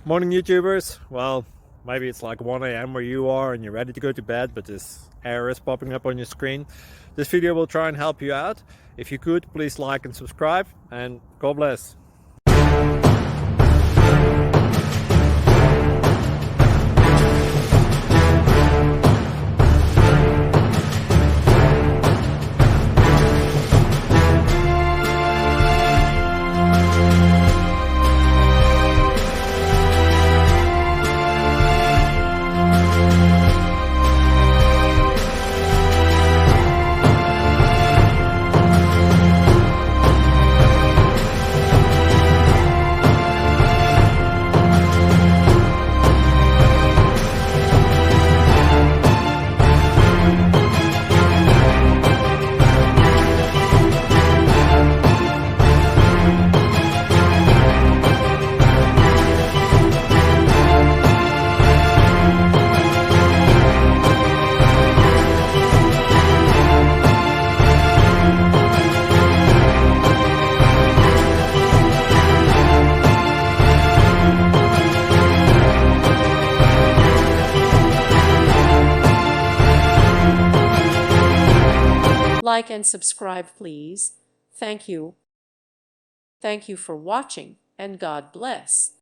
Morning YouTubers. Well, maybe it's like 1 a.m. where you are and you're ready to go to bed, but this error is popping up on your screen. This video will try and help you out. If you could, please like and subscribe, and God bless. Like and subscribe, please. Thank you. Thank you for watching, and God bless.